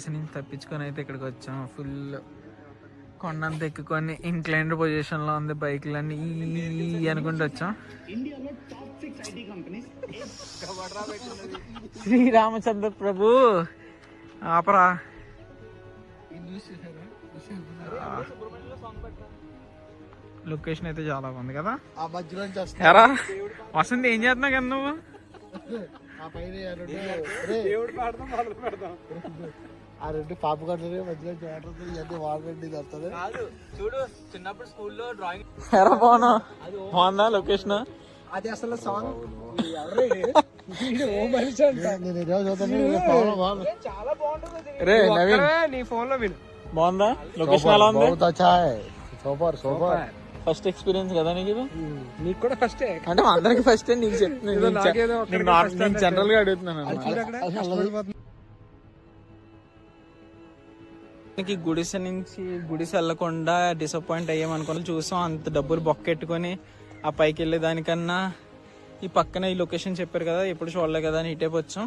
గుడిసె నుంచి తప్పించుకొని అయితే ఇక్కడికి వచ్చాం. ఫుల్ కొండంత ఎక్కుకొని ఇంక్లైన్డ్ పొజిషన్లో ఉంది. బైక్లన్నీ ఈ అనుకుంటూ వచ్చాం. శ్రీరామచంద్ర ప్రభు ఆపరా. లొకేషన్ అయితే చాలా బాగుంది కదా. ఎరా వసంతి ఏం చేస్తున్నావు కదా నువ్వు? పాప చూడు చిన్నప్పుడు స్కూల్లో డ్రాయింగ్. ఎరా బాగున్నా బాగుందా లొకేషన్? అది అసలు సాంగ్ చాలా బాగుంటుంది. నీ ఫోన్ లో విను. బాగుందా లొకేషన్? ఎలా ఉంది? Super super. ఫస్ట్ ఎక్స్పీరియన్స్ కదా నీకు ఇది? నీకు కూడా ఫస్ట్ అంటే అందరికి ఫస్ట్. నీకు చెప్తున్నాను, జనరల్ గా అడుగుతున్నాను. గుడిసె నుంచి గుడిసె వెళ్ళకుండా డిసప్పాయింట్ అయ్యామనుకుని చూసాం. అంత డబ్బులు బొక్కెట్టుకొని ఆ పైకి వెళ్ళే దానికన్నా ఈ పక్కన ఈ లొకేషన్ చెప్పారు కదా, ఎప్పుడు చూడలే కదా అని ఇటేపు వచ్చాం.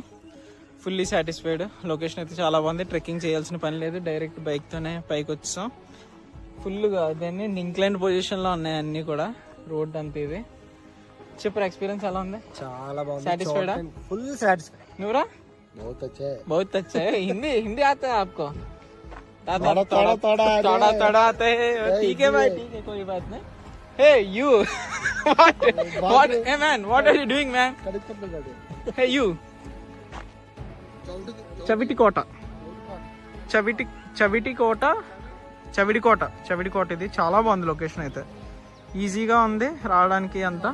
Fully satisfied. లొకేషన్ అయితే చాలా బాగుంది. ట్రెక్కింగ్ చేయాల్సిన పని లేదు, డైరెక్ట్ బైక్తోనే పైకి వచ్చాం. ఫుల్గా దాన్ని ఇంక్లైన్ పొజిషన్లో ఉన్నాయి అన్నీ కూడా. రోడ్ అంతే ఇది. చెప్పారు ఎక్స్పీరియన్స్ ఎలా ఉంది? చాలా బాగుంది. సాటిస్ఫైడా? Full satisfied. నువ్వురా? बहुत अच्छा है. हिंदी आता है आपको? थोड़ा आता है. ठीक है भाई, ठीक है, कोई बात नहीं. Hey you, what? Hey man, what are you doing, man? Hey you. చవిటికోట ఇది చాలా బాగుంది. లొకేషన్ అయితే ఈజీగా ఉంది రావడానికి. అంతా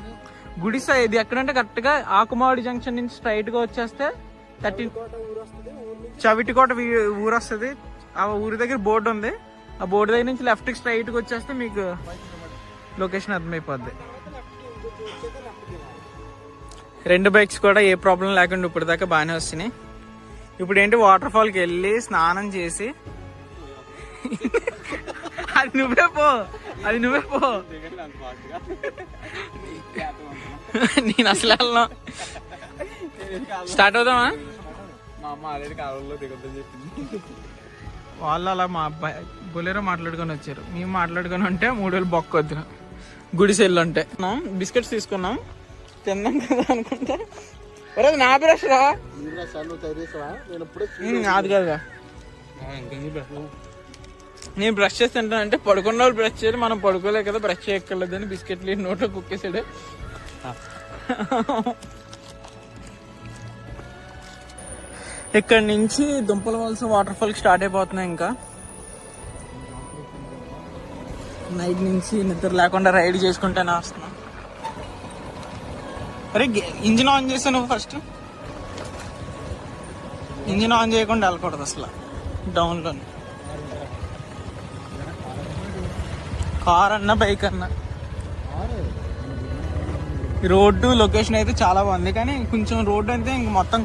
గుడిసె ఇది ఎక్కడంటే కరెక్ట్ గా ఆకుమాడి జంక్షన్ నుంచి స్ట్రైట్ గా వచ్చేస్తే చవిటికోట ఊరు వస్తుంది. ఆ ఊరి దగ్గర బోర్డు ఉంది. ఆ బోర్డు దగ్గర నుంచి లెఫ్ట్ కి స్ట్రైట్ గా వచ్చేస్తే మీకు లొకేషన్ అర్థమైపోద్ది. 2 బైక్స్ కూడా ఏ ప్రాబ్లం లేకుండా ఇప్పుడు దాకా బాగానే వస్తున్నాయి. ఇప్పుడు ఏంటి, వాటర్ ఫాల్కి వెళ్ళి స్నానం చేసి అది నువ్వే పో నేను అసలు వెళ్ళను. స్టార్ట్ అవుదామా? వాళ్ళు అలా మా అబ్బాయి బొలేరో మాట్లాడుకొని వచ్చారు. మేము మాట్లాడుకొని ఉంటే 3 వేలు బొక్కొద్దు. గుడిసెల్లు ఉంటే బిస్కెట్స్ తీసుకున్నాం, తిన్నాం కదా అనుకుంటే నా బ్రష్ రా. అది కదా నేను బ్రష్ చేసి తింటానంటే పడుకున్న వాళ్ళు బ్రష్ చేయరు, మనం పడుకోలే కదా బ్రష్ చేయక్కర్లేదు అని బిస్కెట్లు నోట్లో కుక్కేసాడు. ఇక్కడ నుంచి దుంపల వలస వాటర్ ఫాల్ స్టార్ట్ అయిపోతున్నాయి. ఇంకా నైట్ నుంచి నిద్ర లేకుండా రైడ్ చేసుకుంటేనే వస్తున్నా. అరే ఇంజిన్ ఆన్ చేసా నువ్వు ఫస్ట్. ఇంజిన్ ఆన్ చేయకుండా వెళ్ళకూడదు అసలు డౌన్లో. కార్ అన్నా బైక్ అన్నా. రోడ్డు లొకేషన్ అయితే చాలా బాగుంది, కానీ కొంచెం రోడ్డు అయితే ఇంక మొత్తం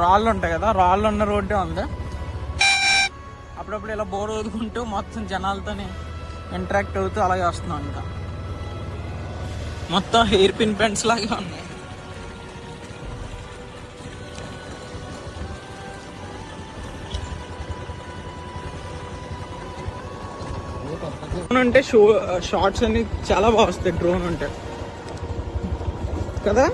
రాళ్ళు ఉంటాయి కదా, రాళ్ళు ఉన్న రోడ్డే ఉంది. అప్పుడప్పుడు ఇలా బోర్ వదుకుంటూ మొత్తం జనాలతోనే ఇంటరాక్ట్ అవుతూ అలాగే వస్తున్నాం. ఇంకా మొత్తం హెయిర్ పిన్ పెంట్స్ లాగా ఉన్నాయి. డ్రోన్ ఉంటే షార్ట్స్ అన్ని చాలా బాగా వస్తాయి డ్రోన్ ఉంటే కదా.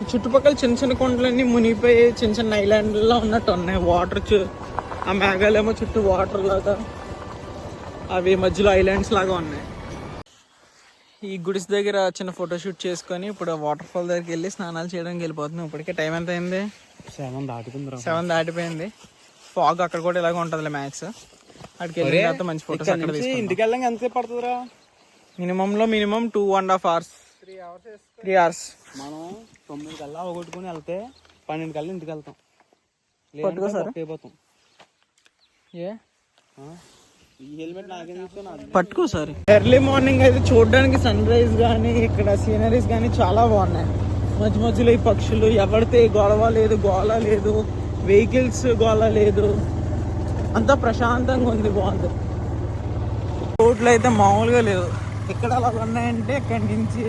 చుట్టుపక్కల చిన్న చిన్న కొండలన్నీ మునిగిపోయి చిన్న చిన్న ఐలాండ్లో ఉన్నట్టు ఉన్నాయి. వాటర్ ఆ మేఘాలేమో చుట్టూ వాటర్ లాగా, అవి మధ్యలో ఐలాండ్స్ లాగా ఉన్నాయి. ఈ గుడిస్ దగ్గర చిన్న ఫోటోషూట్ చేసుకొని ఇప్పుడు వాటర్ ఫాల్ దగ్గరికి వెళ్ళి స్నానాలు చేయడానికి వెళ్ళిపోతున్నాం. ఇప్పటికే టైం ఎంత అయింది? 7 దాటిపోయింది. ఫాగ్ అక్కడ కూడా ఇలాగ ఉంటుందిలే మ్యాక్స్. అక్కడికి వెళ్ళిన తర్వాత మంచి ఫోటోస్ అక్కడ తీసుకుంటాం. ఇంటికి వెళ్ళడానికి ఎంత పడుతుందిరా? Minimum 2.5 hours, 3 hours. మనం 9 కల్లా కొట్టుకుని వెళ్తే 12 కల్లా ఇంటికి వెళ్తాం. పట్టుకో సార్, పట్టుకో సార్. ఎర్లీ మార్నింగ్ అయితే చూడడానికి సన్ రైజ్ కానీ ఇక్కడ సీనరీస్ కానీ చాలా బాగున్నాయి. మధ్య మధ్యలో ఈ పక్షులు, ఎవరితే గొడవ లేదు, గోళ లేదు, వెహికల్స్ గోళ లేదు, అంతా ప్రశాంతంగా ఉంది, బాగుంది. రోడ్లు అయితే మామూలుగా లేవు. ఎక్కడ అలా ఉన్నాయంటే ఇక్కడి నుంచి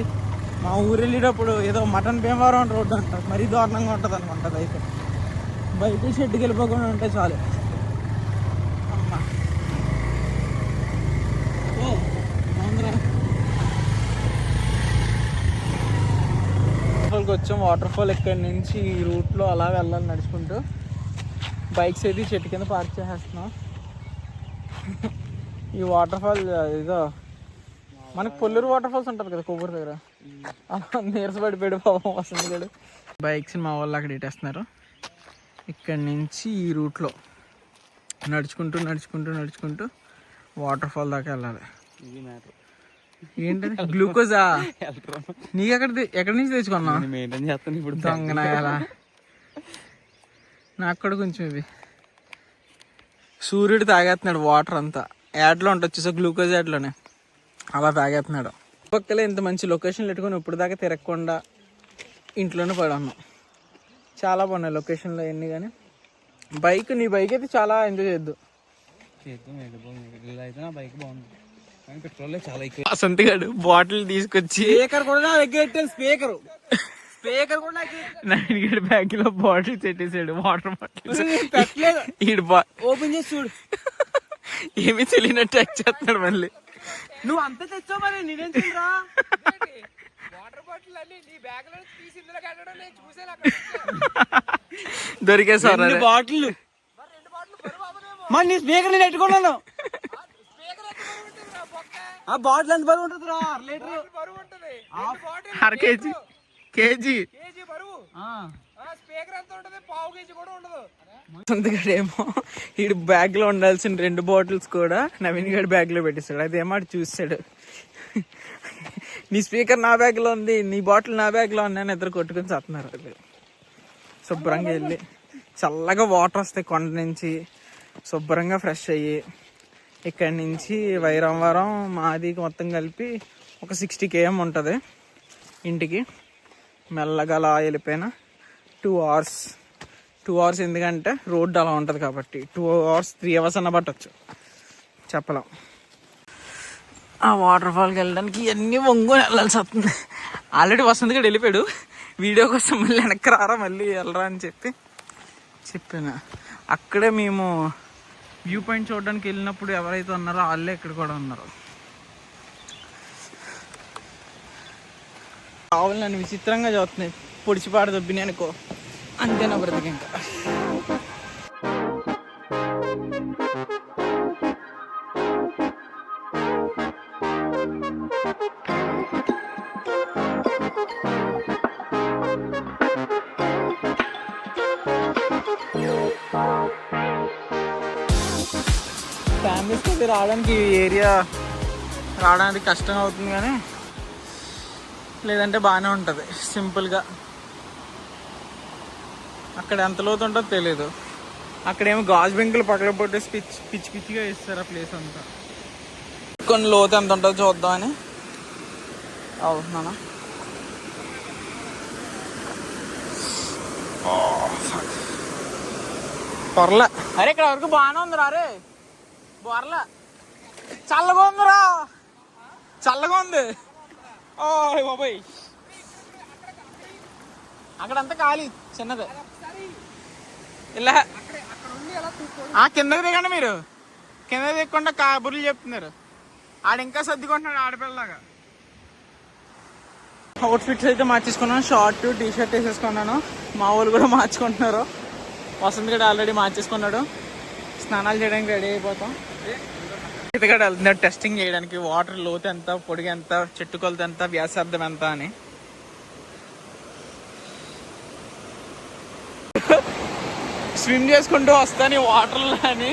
మా ఊరు వెళ్ళేటప్పుడు ఏదో మటన్ భీమవరం రోడ్డు అంటారు, మరీ దారుణంగా ఉంటుంది అనుకుంటుంది. అయితే బైక్ షెడ్కి వెళ్ళిపోకుండా ఉంటే చాలు. అమ్మా ఓ బాగుందిరా. వాటర్ఫాల్కి వచ్చాం. వాటర్ఫాల్ ఇక్కడి నుంచి ఈ రూట్లో అలా వెళ్ళాలి నడుచుకుంటూ. బైక్స్ అయితే చెట్టు కింద పార్క్ చేసేస్తున్నాం. ఈ వాటర్ఫాల్ ఇదో మనకు పొల్లూరు వాటర్ఫాల్స్ ఉంటుంది కదా కొవ్వూరు దగ్గర, అలా నీరసపడిపోయాడు పాపం వస్తుంది గడు. బైక్స్ మా వాళ్ళు అక్కడ ఇట్టేస్తున్నారు. ఇక్కడి నుంచి ఈ రూట్లో నడుచుకుంటూ నడుచుకుంటూ నడుచుకుంటూ వాటర్ఫాల్ దాకా వెళ్ళాలి. ఇది మ్యాటర్. ఏంటది గ్లూకోజా? నీకు ఎక్కడి నుంచి తెచ్చుకున్నా? మెయింటైన్ చేస్తాను ఇప్పుడు. దొంగనాయాలా. నాకు కూడా కొంచెం ఇవి. సూర్యుడు తాగేస్తున్నాడు వాటర్ అంతా. యాడ్లో ఉంటుంది సో గ్లూకోజ్ యాడ్లోనే అలా తాగేస్తున్నాడు. పక్కలే ఇంత మంచి లొకేషన్ పెట్టుకొని ఇప్పుడు దాకా తిరగకుండా ఇంట్లోనే పడున్నాం. చాలా బాగున్నాయి లొకేషన్లో ఎన్ని. కానీ నీ బైక్ అయితే చాలా ఎంజాయ్ చేయొద్దు. అయితే నా బైక్ బాగుంది కానీ పెట్రోల్ చాలా ఎక్కువ. సంతగాడు బాటిల్ తీసుకొచ్చి స్పీకర్ కూడా నా దగ్గర స్పీకర్ కూడా నాయుడు బ్యాగ్ లో బాటిల్ పెట్టేసాడు. వాటర్ బాటిల్ ఓపెన్ చేసి చూడు. ఏమి తెలియనట్టు ట్యాక్ చేస్తున్నాడు మళ్ళీ. నువ్వు అంత తెచ్చావు మరి నేనేం చేయరా. దొరికే సార్ బాటిల్ మరి నీ స్పీకర్ నేను పెట్టుకున్నాను. ఆ బాటిల్ ఎంత బరువు ఉంటుంది రా? అర కేజీ. సంతగాడేమో ఈ బ్యాగ్ లో ఉండాల్సిన 2 బాటిల్స్ కూడా నవీన్ గడి బ్యాగ్ లో పెట్టేస్తాడు. అదేమో చూస్తాడు, నీ స్పీకర్ నా బ్యాగ్ లో ఉంది, నీ బాటిల్ నా బ్యాగ్ లో ఉంది అని ఇద్దరు కొట్టుకుని చేస్తున్నారు. శుభ్రంగా వెళ్ళి చల్లగా వాటర్ వస్తాయి కొండ నుంచి, శుభ్రంగా ఫ్రెష్ అయ్యి ఇక్కడి నుంచి వైరంవరం మాది మొత్తం కలిపి ఒక 60 km ఉంటుంది ఇంటికి. మెల్లగా అలా వెళ్ళిపోయినా 2 hours ఎందుకంటే రోడ్డు అలా ఉంటుంది కాబట్టి 2 hours 3 hours అన్న పట్టచ్చు చెప్పలేం. ఆ వాటర్ ఫాల్కి వెళ్ళడానికి ఇవన్నీ వంగుని వెళ్ళాల్సి వస్తుంది. ఆల్రెడీ వసంత్ గడు వెళ్ళిపోయాడు. వీడియో కోసం మళ్ళీ వెనక్కి రారా మళ్ళీ వెళ్ళరా అని చెప్పాను. అక్కడే మేము వ్యూ పాయింట్ చూడడానికి వెళ్ళినప్పుడు ఎవరైతే ఉన్నారో వాళ్ళే ఇక్కడ కూడా ఉన్నారు. కావాలి నన్ను విచిత్రంగా చూస్తున్నాయి. పొడిచిపాడు దొబ్బిని అనుకో, అంతేనా బ్రతికి. ఇంకా ఫ్యామిలీస్కి అయితే రావడానికి ఈ ఏరియా రావడానికి కష్టం అవుతుంది, కానీ లేదంటే బాగానే ఉంటుంది సింపుల్గా. అక్కడ ఎంత లోతు ఉంటుందో తెలియదు. అక్కడేమో గాజు బెంకులు పక్కన పెట్టేసి పిచ్చిగా వేస్తారు ఆ ప్లేస్ అంతా. కొన్ని లోతు ఎంత ఉంటుందో చూద్దామని అవుతున్నానా. పొరలే అరే ఇక్కడ వరకు బాగానే ఉందిరా. అరే బొరలే చల్లగా ఉందిరా, చల్లగా ఉంది. ఓ బాబాయ్ అక్కడంతా ఖాళీ చిన్నదే. ఇలా కిందకి దిగండి మీరు. కింద దిగకుండా కాబుర్లు చెప్తున్నారు. ఆడ ఇంకా సర్దుకుంటున్నాడు ఆడపిల్లలాగా. అవుట్ఫిట్స్ అయితే మార్చేసుకున్నాను. షార్ట్ టీ షర్ట్ వేసేసుకున్నాను. మా వాళ్ళు కూడా మార్చుకుంటున్నారు. వసంత్ గడ ఆల్రెడీ మార్చేసుకున్నాడు. స్నానాలు చేయడానికి రెడీ అయిపోతాం. ఇతగడ వెళ్తున్నాడు టెస్టింగ్ చేయడానికి. వాటర్ లోతు ఎంత, పొడిగి ఎంత, చెట్టు కొలత ఎంత, వ్యాసార్థం ఎంత అని. స్విమ్ చేసుకుంటూ వస్తాను వాటర్లో అని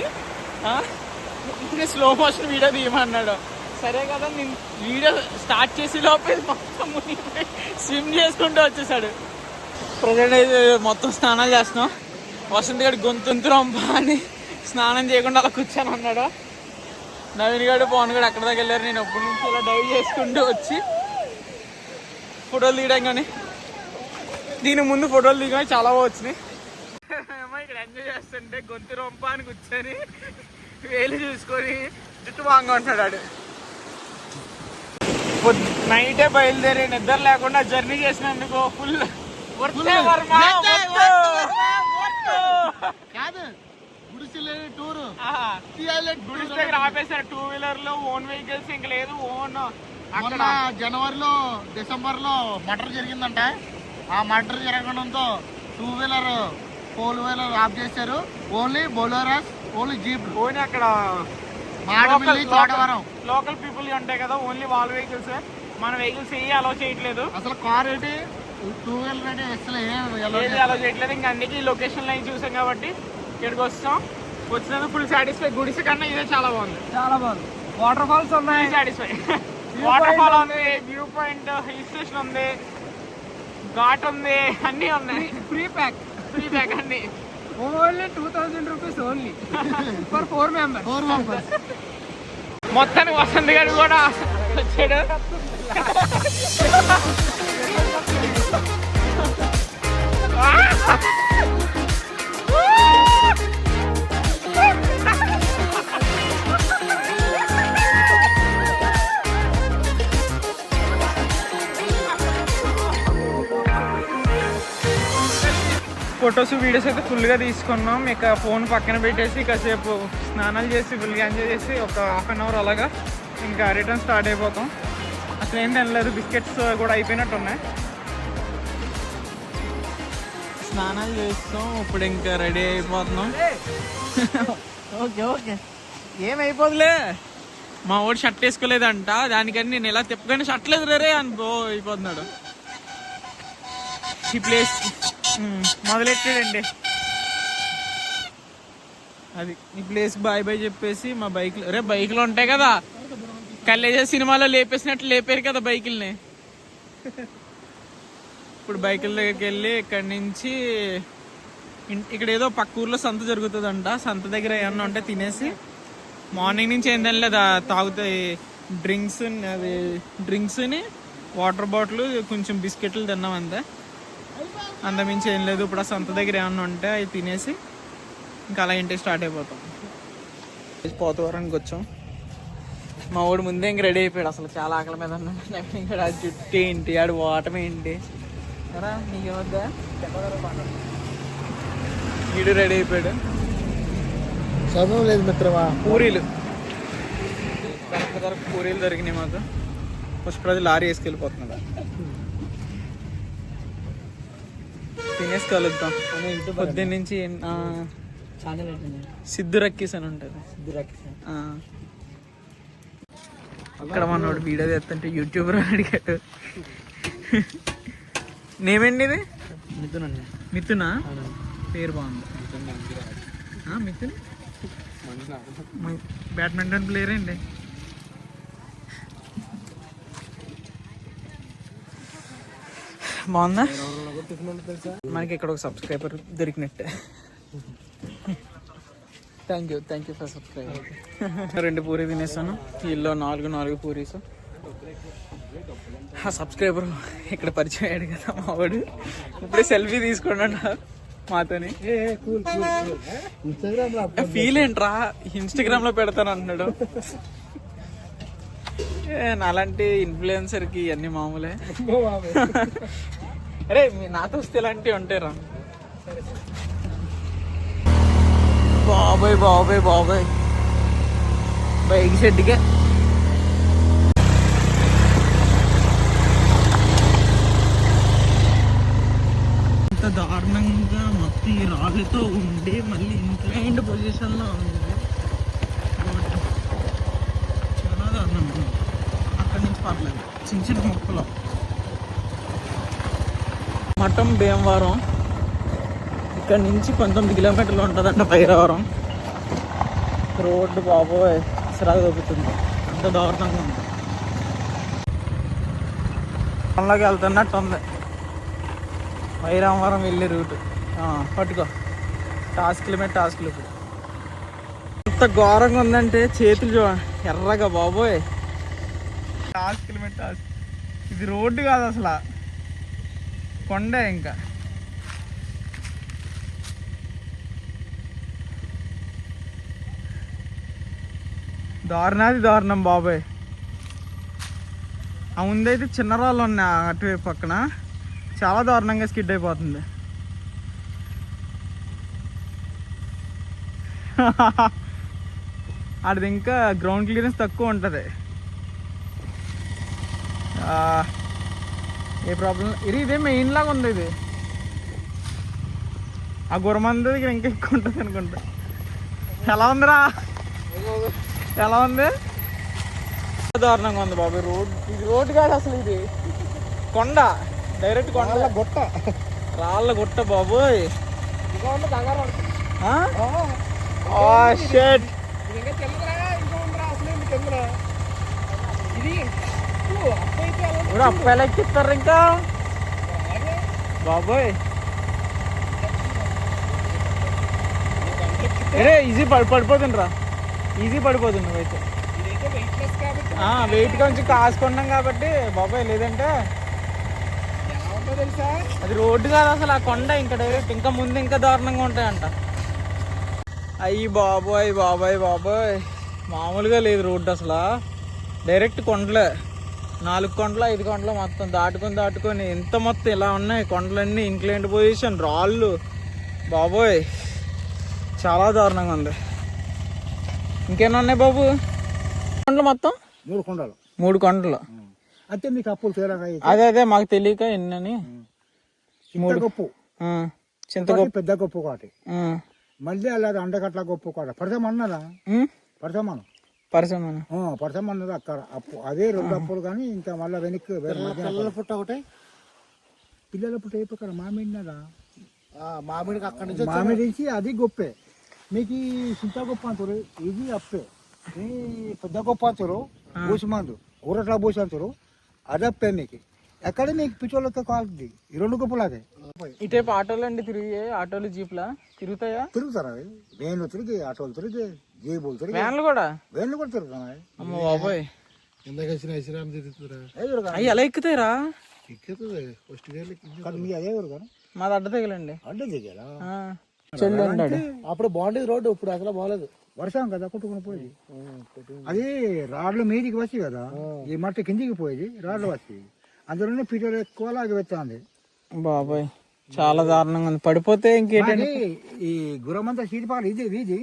స్లో మోషన్ వీడియో తీయమన్నాడు. సరే కదా నేను వీడియో స్టార్ట్ చేసి లోపే మొత్తం మునిగిపోయి స్విమ్ చేసుకుంటూ వచ్చేసాడు. ప్రజెంట్ అయితే మొత్తం స్నానాలు చేస్తున్నాం. వసంత్ గడి గొంతు రొంప అని స్నానం చేయకుండా అలా కూర్చొని ఉన్నాడు. నవీన్ గడు పవన్ గడు అక్కడ దాకా వెళ్ళారు. నేను ఎప్పటి నుంచి ఇలా డైవ్ చేసుకుంటూ వచ్చి ఫోటోలు తీయడం, కానీ దీని ముందు ఫోటోలు దిగడం చాలా బాగా వచ్చినాయి. ఇక్కడ ఎంజాయ్ చేస్తుంటే గొంతు రొంప అని కూర్చొని వేలు చూసుకొని జుట్టు బాగా ఉంటున్నాడు. నైటే బయలుదేరి నిద్ర లేకుండా జర్నీ చేసినందుకు ఫుల్ గుడిస్ దగ్గర ఆపేశారు 2 వీలర్లు ఓన్ వెహికల్స్ ఇంక లేదు ఓన్. మొన్న జనవరిలో డిసెంబర్లో మర్డర్ జరిగిందంట. ఆ మర్డర్ జరగడంతో 2 వీలర్ 4 వీలర్ ఆఫ్ చేశారు. ఓన్లీ బొలెరోస్, ఓన్లీ జీప్, ఓన్లీ అక్కడ మాడమిల్లి, తోటవరం లోకల్ పీపుల్ ఉంటాయి కదా, ఓన్లీ వాళ్ళ వెహికల్స్. మన వెహికల్స్ ఏ అలౌ చేయట్లేదు. అసలు కార్ ఏంటి 2 వీలర్ అంటే అసలు ఏది అలౌ చేయట్లేదు. ఇంకా అందుకే ఈ లొకేషన్ లైన్ చూసాం కాబట్టి ఇక్కడికి వస్తాం. వచ్చినందుకు ఫుల్ సాటిస్ఫై. గుడిసె కన్నా ఇదే చాలా బాగుంది. చాలా బాగుంది. వాటర్ ఫాల్స్ ఉన్నాయి, సాటిస్ఫై. వాటర్ ఫాల్ ఉంది, వ్యూ పాయింట్, హిల్ స్టేషన్ ఉంది, ఘాట్ ఉంది, అన్నీ ఉన్నాయి. ఫ్రీ ప్యాక్ అన్ని. Only 2000 rupees only for 4 members. మొత్తానికి వసంత్ గారు కూడా వచ్చాడు. ఫొటోస్ వీడియోస్ అయితే ఫుల్గా తీసుకున్నాం. ఇక ఫోన్ పక్కన పెట్టేసి కాసేపు స్నానాలు చేసి ఫుల్గా ఎంజాయ్ చేసి ఒక హాఫ్ అన్ అవర్ అలాగా ఇంకా రిటర్న్ స్టార్ట్ అయిపోతాం. అసలు ఏం తినలేదు, బిస్కెట్స్ కూడా అయిపోయినట్టు ఉన్నాయి. స్నానాలు చేస్తాం ఇప్పుడు, ఇంకా రెడీ అయిపోతున్నాం. ఓకే ఏమైపోదులే. మా వాడు షర్ట్ వేసుకోలేదంట, దానికని నేను ఎలా తిప్పగానే షర్ట్ లేదు రే అని అయిపోతున్నాడు. ఈ ప్లేస్ మొదలెట్టాడండి. అది ఈ ప్లేస్ బాయ్ బాయ్ చెప్పేసి మా బైక్లో బైక్లో ఉంటాయి కదా, కల్లేజా సినిమాలో లేపేసినట్లు లేపారు కదా బైకుల్ని. ఇప్పుడు బైకుల దగ్గరికి వెళ్ళి ఇక్కడి నుంచి ఇక్కడ ఏదో పక్క ఊర్లో సంత జరుగుతుందంట. సంత దగ్గర ఏమన్నా ఉంటే తినేసి మార్నింగ్ నుంచి ఏం తినలేదు, తాగుతాయి డ్రింక్స్ని వాటర్ బాటిల్ కొంచెం బిస్కెట్లు తిన్నాం అంతే, అంతమించి ఏం లేదు. ఇప్పుడు ఆ సంత దగ్గర ఏమన్నా ఉంటే అవి తినేసి ఇంకా అలా ఇంటికి స్టార్ట్ అయిపోతాం. పోతవరానికి వచ్చాం. మా వాడు ముందే ఇంక రెడీ అయిపోయాడు. అసలు చాలా ఆకలి మీద ఉన్నాడు. ఇంకా ఆ జుట్టు ఏంటి, ఆడు వాటం ఏంటి కదా నీకేమద్దా, వీడు రెడీ అయిపోయాడు. చదువు లేదు మిత్రమా. పూరీలు పూరీలు దొరికినాయి మాకు. ఫస్ట్ రోజు లారీ వేసుకెళ్ళిపోతున్నాడు. తినేసి కలుద్దాం. పొద్దున్న నుంచి సిద్ధు రక్కీస్ అని ఉంటుంది. అక్కడ మనోడు వీడియో చేస్తుంటే యూట్యూబర్ అని అడిగాడు. నేమేంటి ఇది? మిథునా పేరు బాగుంది. మిథున్ బ్యాడ్మింటన్ ప్లేయర్ అండి. బాగుందా? మనకి ఇక్కడ ఒక సబ్స్క్రైబర్ దొరికినట్టే. Thank you for subscriber. 2 puri తినేస్తాను. వీళ్ళు 4 పూరీస్. ఆ సబ్స్క్రైబర్ ఇక్కడ పరిచయం అయ్యాడు కదా మా వాడు, ఇప్పుడే సెల్ఫీ తీసుకున్నాడు మాతోని. ఫీల్ ఏంట్రా ఇన్స్టాగ్రామ్ లో పెడతాను అంటున్నాడు. అలాంటి ఇన్ఫ్లుయెన్సర్కి ఇవన్నీ మామూలే. అరే నాతో వస్తే ఇలాంటివి ఉంటాయిరా. బాబాయ్ బైక్ షెడ్గా ఇంత దారుణంగా మొత్తం ఈ రాళ్ళతో ఉండి మళ్ళీ ఇంక్లైన్డ్ పొజిషన్లో ఉంది. చాలా దారుణం. అక్కడి నుంచి పర్లేదు, చిన్న మొక్కలు. మఠం భీమవరం ఇక్కడ నుంచి 19 కిలోమీటర్లు ఉంటుందంట భైరవరం. రోడ్డు బాబోయ్ సిరాకు దొబ్బుతుంది, అంత దారుణంగా ఉంది. అందులోకి వెళ్తున్నట్టు ఉంది భైరవరం వెళ్ళే రూట్. పట్టుకో, టాస్క్ల మీద టాస్క్లు. ఇప్పుడు ఎంత ఘోరంగా ఉందంటే చేతులు ఎర్రగా బాబోయ్. టాస్క్ల మీద టాస్క్. ఇది రోడ్డు కాదు అసలు, కొండే. ఇంకా దారుణం బాబాయ్. ఆ ముందైతే చిన్న రాళ్ళు ఉన్నాయి అటువైపు పక్కన, చాలా దారుణంగా స్కిడ్ అయిపోతుంది. అది ఇంకా గ్రౌండ్ క్లియరెన్స్ తక్కువ ఉంటుంది. ఏ ప్రాబ్లం ఇదే మెయిన్ లాగా ఉంది. ఇది ఆ గురమంది దగ్గర ఇంకా ఎక్కువ ఉంటుంది అనుకుంటా. ఎలా ఉందిరా, ఎలా ఉంది? దారుణంగా ఉంది బాబు రోడ్. ఇది రోడ్ కాదు అసలు, ఇది కొండ, డైరెక్ట్ కొండ గుట్ట, రాళ్ళ గుట్ట బాబోయ్. ఇప్పుడు అప్పాయలు ఎక్కిస్తారు ఇంకా బాబోయ్. అరే ఈజీ పడిపోతుండ్రా, ఈజీ పడిపోతుంది నువ్వైతే. వెయిట్ కొంచెం కాసుకున్నాం కాబట్టి బాబాయ్, లేదంటే అది రోడ్డు కాదు అసలు, ఆ కొండ ఇంకా డైరెక్ట్ ఇంకా ముందు ఇంకా దారుణంగా ఉంటాయంట. అయ్యి బాబోయ్ బాబోయ్ బాబోయ్, మామూలుగా లేదు రోడ్డు అసలు. డైరెక్ట్ కొండలే, 4 కొండలు 5 కొండలు మొత్తం దాటుకొని ఎంత మొత్తం ఇలా ఉన్నాయి కొండలన్నీ. ఇంక్లైన్డ్ పొజిషన్, రాళ్ళు బాబోయ్, చాలా దారుణంగా ఉంది. ఇంకేనా ఉన్నాయి బాబు కొండలు? మొత్తం 3 కొండలు. అంటే మీకు అప్పులు తీరగా అదే మాకు తెలియక ఎన్నని. చింతగొప్పు, చింతగొప్పు, పెద్ద గొప్పు ఒకటి, మళ్ళీ అలాగే అండకట్ల గొప్పు ఒకటి. పడతామన్నదా? పడతామను పడతామన్నది అక్కడ అప్పు. అదే 2 అప్పులు. కానీ ఇంకా మళ్ళీ వెనక్కి పిల్లల పుట్ట ఒకటి, పిల్లల పుట్ట అయిపోయి మామిడినదా, మామిడికి అక్కడి నుంచి మామిడి నుంచి అది గొప్పే. మీకు ఈ చింతగొప్ప అంటారు, ఇది అప్పే. ఈ పెద్ద గొప్ప అంటారు, భూసిమందు ఊరట్లా భూసి అంటారు, అది అప్పే. మీకు ఎక్కడ మీకు పిచ్చోళ్ళతో కాలుతుంది. ఈ 2 గొప్పలు అదే. ఇటేపు ఆటోలు అండి తిరిగి, ఆటోలు జీప్లా తిరుగుతాయా? తిరుగుతారా? వేన్లు తిరిగి, ఆటోలు తిరిగి, జేబులు తిరిగి, వ్యాన్లు కూడా తిరుగుతున్నాయి. అమ్మ బాబోయ్, అవి ఎలా ఎక్కుతాయిరా? మీ అదే ఊరు కదా, మాది అడ్డ తెగలండి. అడ్డ దిగాలా? అప్పుడు బాగుండేది రోడ్డు, ఇప్పుడు అసలు బాగలేదు. వర్షం కదా కొట్టుకుని పోయేది. అది రాడ్లు మీదికి వచ్చి కదా, ఈ మట్టి కిందికి పోయేది, రాడ్లు వచ్చి అందులోనే పీటర్ ఎక్కువ లాగి వెళ్తాంది. బాబాయ్ చాలా దారుణంగా ఉంది. పడిపోతే ఇంకేంటండి, ఈ గురమంతా సీటిపాలు ఇది వీధి,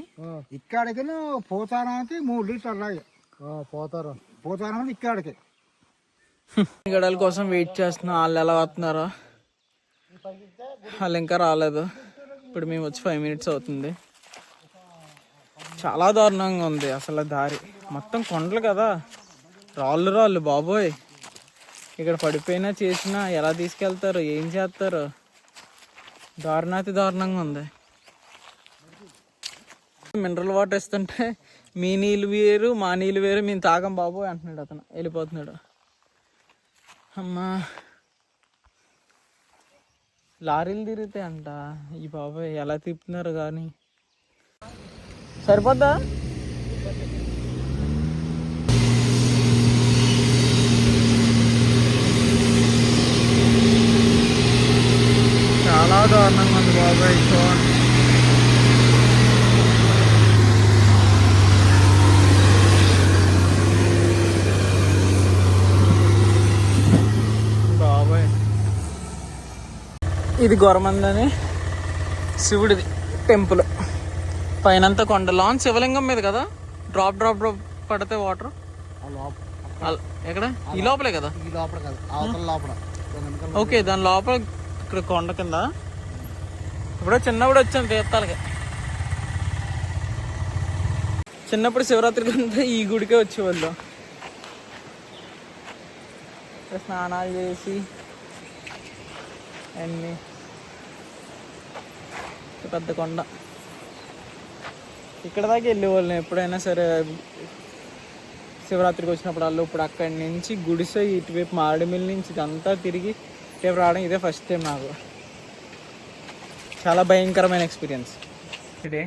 ఇక్కడికి పోతానానికి 3 లీటర్లు లాగే పోతానంటే ఇక్కడికి. గడల కోసం వెయిట్ చేస్తున్నా. వాళ్ళు ఎలా వస్తున్నారో, వాళ్ళు ఇంకా రాలేదు. ఇప్పుడు మేము వచ్చి 5 మినిట్స్ అవుతుంది. చాలా దారుణంగా ఉంది అసలు దారి. మొత్తం కొండలు కదా, రాళ్ళు బాబోయ్. ఇక్కడ పడిపోయినా చేసినా ఎలా తీసుకెళ్తారు, ఏం చేస్తారు? దారుణాతి దారుణంగా ఉంది. మినరల్ వాటర్ ఇస్తుంటే మీ నీళ్ళు వేరు మా నీళ్ళు వేరు, మేము తాగం బాబోయ్ అంటున్నాడు అతను, వెళ్ళిపోతున్నాడు. అమ్మా లారీలు తిరుగుతాయి అంట. ఈ బాబోయ్ ఎలా తిప్పుతున్నారు కానీ. సరిపోద్దా? చాలా దారుణంగా ఉంది బాబాయ్. బాబాయ్ ఇది గొరమందని శివుడిది టెంపుల్. పైనంతా కొండ, లాన్ శివలింగం మీద కదా. డ్రాప్ పడితే వాటర్ ఎక్కడ? ఈ లోపలే కదా. ఓకే, దాని లోపల ఇక్కడ కొండ కింద. ఇప్పుడు చిన్నప్పుడు వచ్చాను తీర్థాలకి. చిన్నప్పుడు శివరాత్రికి అంతా ఈ గుడికే వచ్చేవాళ్ళు. స్నానాలు చేసి అన్నీ. పెద్ద కొండ, ఇక్కడ దాకా వెళ్ళేవాళ్ళని ఎప్పుడైనా సరే శివరాత్రికి వచ్చినప్పుడు. వాళ్ళు ఇప్పుడు అక్కడి నుంచి గుడిసె ఇటువైపు మారేడుమిల్లి నుంచి ఇదంతా తిరిగి రేపు రావడం ఇదే ఫస్ట్ టైం నాకు. చాలా భయంకరమైన ఎక్స్పీరియన్స్. టుడే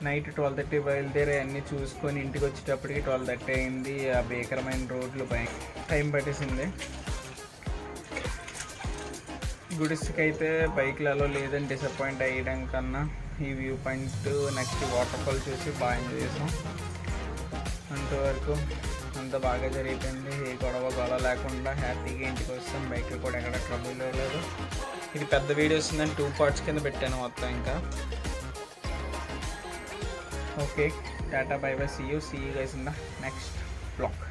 నైట్ 12:30 బయలుదేరి అన్నీ చూసుకొని ఇంటికి వచ్చేటప్పటికి 12:30 అయింది. ఆ భీకరమైన రోడ్లు టైం పట్టేసింది. గుడిస్కి అయితే బైక్లలో లేదని డిసప్పాయింట్ అయ్యడం కన్నా ఈ view point next water fall చూసి బాగా ఎంజాయ్ చేసాం. అంతవరకు అంత బాగా జరిగిపోయింది. ఏ గొడవ లేకుండా హ్యాపీగా ఇంటికి వస్తాం. బైక్ కూడా ఎక్కడ ట్రబుల్ లేదు. ఇది పెద్ద వీడియో వస్తుందని 2 పార్ట్స్ కింద పెట్టాను మొత్తం. ఇంకా okay tata bye bye, see you guys in the next blog.